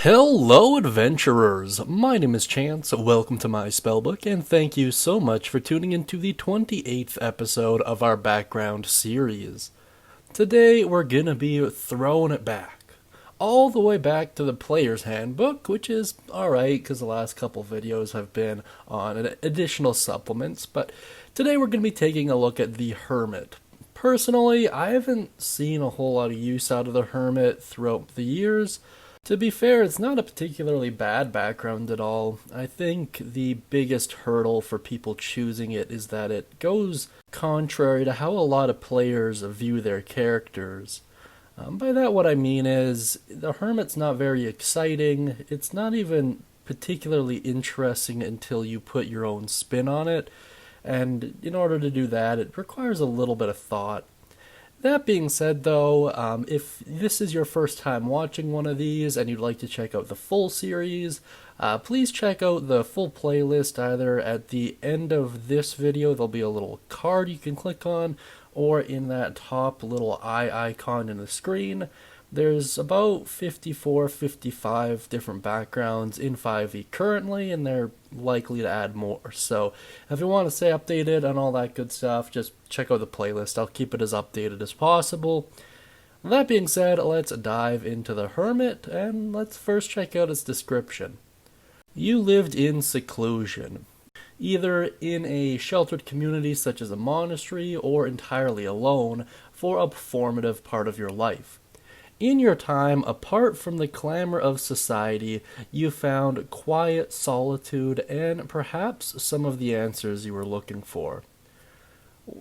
Hello adventurers, my name is Chance, welcome to my Spellbook, and thank you so much for tuning into the 28th episode of our background series. Today we're gonna be throwing it back, all the way back to the player's handbook, which is alright because the last couple videos have been on additional supplements, but today we're gonna be taking a look at the Hermit. Personally, I haven't seen a whole lot of use out of the Hermit throughout the years. To be fair, it's not a particularly bad background at all. I think the biggest hurdle for people choosing it is that it goes contrary to how a lot of players view their characters. By that, what I mean is, the Hermit's not very exciting. It's not even particularly interesting until you put your own spin on it, and in order to do that, it requires a little bit of thought. That being said, though, if this is your first time watching one of these and you'd like to check out the full series, please check out the full playlist either at the end of this video. There'll be a little card you can click on, or in that top little eye icon in the screen. There's about 54, 55 different backgrounds in 5e currently, and they're likely to add more. So if you want to stay updated on all that good stuff, just check out the playlist. I'll keep it as updated as possible. That being said, let's dive into the Hermit, and let's first check out its description. You lived in seclusion, either in a sheltered community such as a monastery or entirely alone for a formative part of your life. In your time, apart from the clamor of society, you found quiet solitude and perhaps some of the answers you were looking for.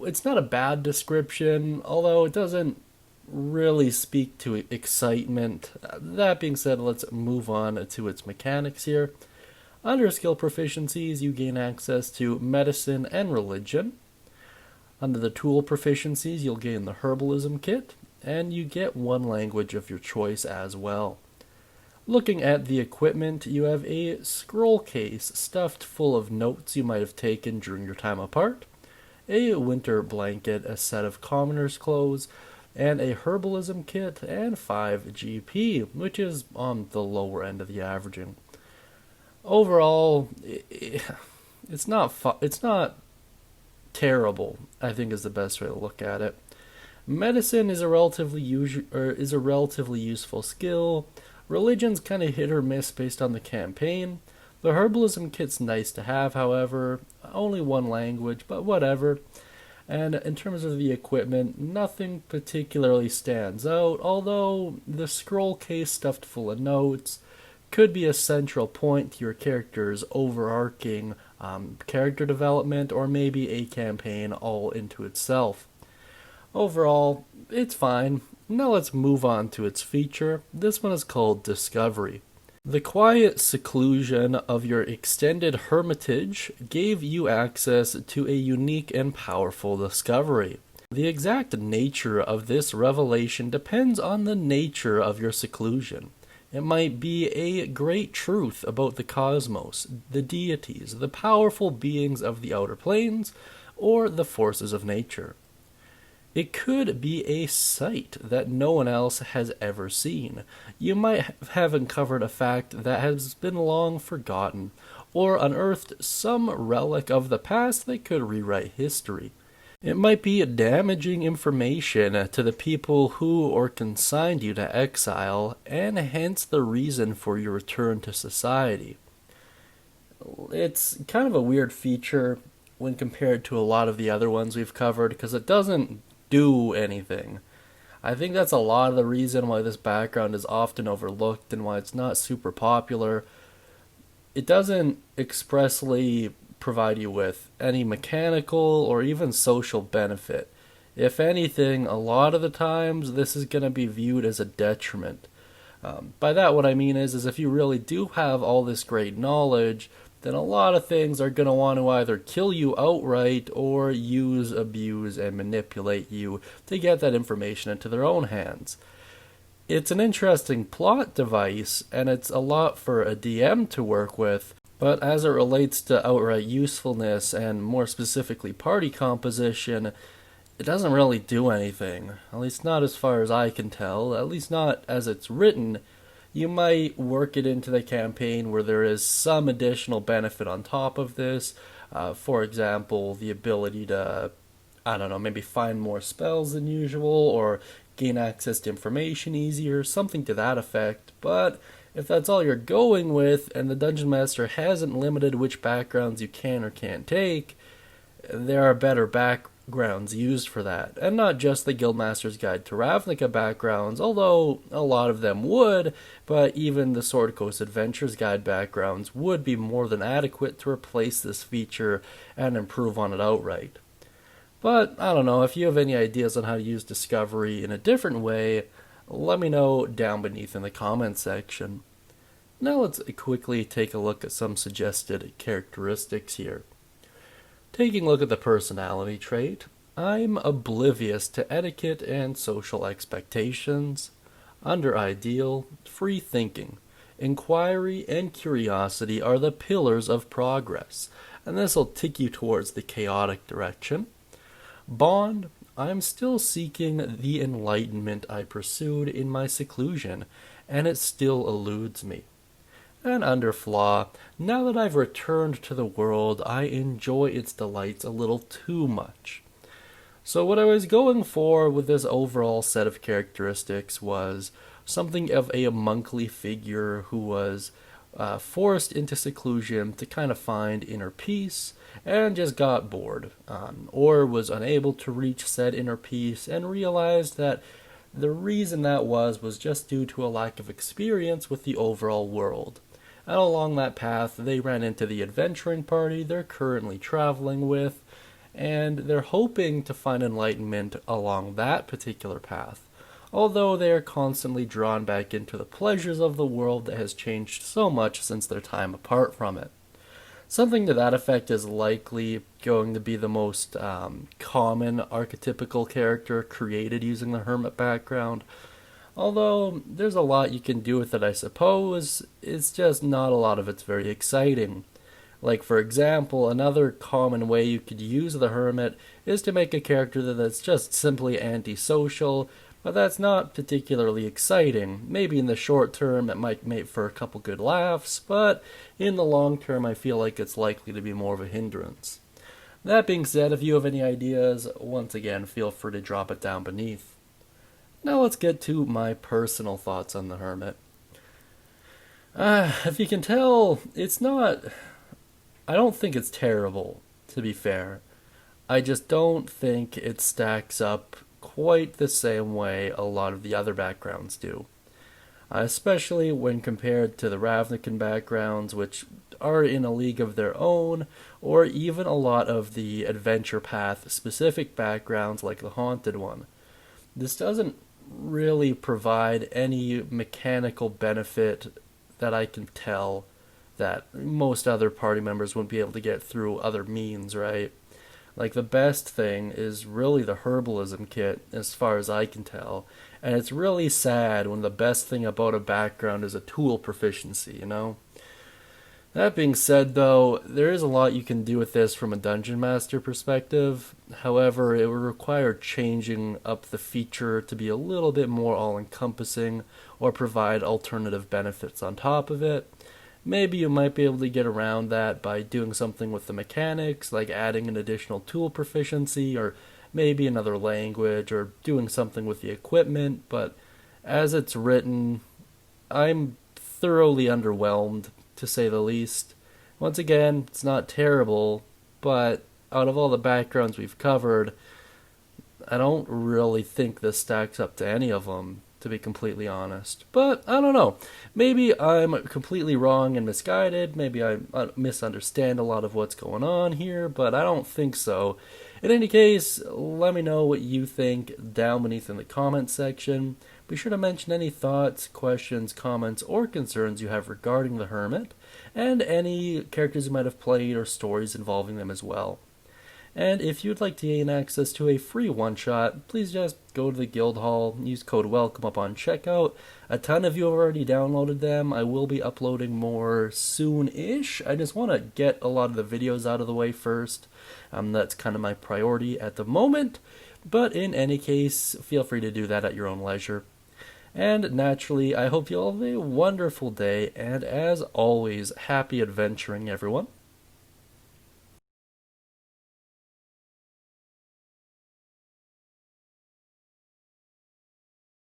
It's not a bad description, although it doesn't really speak to excitement. That being said, let's move on to its mechanics here. Under skill proficiencies, you gain access to medicine and religion. Under the tool proficiencies, you'll gain the herbalism kit, and you get one language of your choice as well. Looking at the equipment, you have a scroll case stuffed full of notes you might have taken during your time apart, a winter blanket, a set of commoner's clothes, and a herbalism kit, and 5 GP, which is on the lower end of the averaging. Overall, it's not terrible, I think is the best way to look at it. Medicine is a relatively useful skill. Religion's kind of hit or miss based on the campaign. The herbalism kit's nice to have, however, only one language, but whatever. And in terms of the equipment, nothing particularly stands out, although the scroll case stuffed full of notes could be a central point to your character's overarching character development, or maybe a campaign all into itself. Overall, it's fine. Now let's move on to its feature. This one is called Discovery. The quiet seclusion of your extended hermitage gave you access to a unique and powerful discovery. The exact nature of this revelation depends on the nature of your seclusion. It might be a great truth about the cosmos, the deities, the powerful beings of the outer planes, or the forces of nature. It could be a sight that no one else has ever seen. You might have uncovered a fact that has been long forgotten, or unearthed some relic of the past that could rewrite history. It might be damaging information to the people who or consigned you to exile, and hence the reason for your return to society. It's kind of a weird feature when compared to a lot of the other ones we've covered, because it doesn't do anything. I think that's a lot of the reason why this background is often overlooked and why it's not super popular. It doesn't expressly provide you with any mechanical or even social benefit. If anything, a lot of the times this is going to be viewed as a detriment. By that, what I mean is if you really do have all this great knowledge, then a lot of things are going to want to either kill you outright or use, abuse, and manipulate you to get that information into their own hands. It's an interesting plot device, and it's a lot for a DM to work with, but as it relates to outright usefulness and more specifically party composition, it doesn't really do anything. At least not as far as I can tell, at least not as it's written. you might work it into the campaign where there is some additional benefit on top of this. For example, the ability to, I don't know, maybe find more spells than usual or gain access to information easier, something to that effect. But if that's all you're going with and the Dungeon Master hasn't limited which backgrounds you can or can't take, there are better backgrounds used for that. And not just the Guildmaster's Guide to Ravnica backgrounds, although a lot of them would, but even the Sword Coast Adventures Guide backgrounds would be more than adequate to replace this feature and improve on it outright. But, I don't know, if you have any ideas on how to use Discovery in a different way, let me know down beneath in the comments section. Now let's quickly take a look at some suggested characteristics here. Taking a look at the personality trait, I'm oblivious to etiquette and social expectations. Under ideal, free thinking. Inquiry and curiosity are the pillars of progress, and this will take you towards the chaotic direction. Bond, I'm still seeking the enlightenment I pursued in my seclusion, and it still eludes me. And under flaw, now that I've returned to the world, I enjoy its delights a little too much. So what I was going for with this overall set of characteristics was something of a monkly figure who was forced into seclusion to kind of find inner peace and just got bored, or was unable to reach said inner peace and realized that the reason that was just due to a lack of experience with the overall world. And along that path, they ran into the adventuring party they're currently traveling with, and they're hoping to find enlightenment along that particular path, although they are constantly drawn back into the pleasures of the world that has changed so much since their time apart from it. Something to that effect is likely going to be the most common archetypical character created using the Hermit background. Although, there's a lot you can do with it, I suppose. It's just not a lot of it's very exciting. Like, for example, another common way you could use the Hermit is to make a character that's just simply antisocial, but that's not particularly exciting. Maybe in the short term it might make for a couple good laughs, but in the long term I feel like it's likely to be more of a hindrance. That being said, if you have any ideas, once again, feel free to drop it down beneath. Now let's get to my personal thoughts on the Hermit. If you can tell, it's not... I don't think it's terrible, to be fair. I just don't think it stacks up quite the same way a lot of the other backgrounds do. Especially when compared to the Ravnican backgrounds, which are in a league of their own, or even a lot of the adventure path specific backgrounds like the Haunted one. This doesn't really provide any mechanical benefit that I can tell that most other party members wouldn't be able to get through other means, right? Like, the best thing is really the herbalism kit, as far as I can tell, and it's really sad when the best thing about a background is a tool proficiency, you know? That being said, though, there is a lot you can do with this from a Dungeon Master perspective. However, it would require changing up the feature to be a little bit more all-encompassing or provide alternative benefits on top of it. Maybe you might be able to get around that by doing something with the mechanics, like adding an additional tool proficiency, or maybe another language, or doing something with the equipment, but as it's written, I'm thoroughly underwhelmed, to say the least. Once again, it's not terrible, but out of all the backgrounds we've covered, I don't really think this stacks up to any of them, to be completely honest. But, I don't know. Maybe I'm completely wrong and misguided. Maybe I misunderstand a lot of what's going on here, but I don't think so. In any case, let me know what you think down beneath in the comments section. Be sure to mention any thoughts, questions, comments, or concerns you have regarding the Hermit, and any characters you might have played or stories involving them as well. And if you'd like to gain access to a free one-shot, please just go to the guild hall, use code WELCOME upon checkout. A ton of you have already downloaded them. I will be uploading more soon-ish. I just want to get a lot of the videos out of the way first. That's kind of my priority at the moment. But in any case, feel free to do that at your own leisure. And naturally, I hope you all have a wonderful day, and as always, happy adventuring, everyone.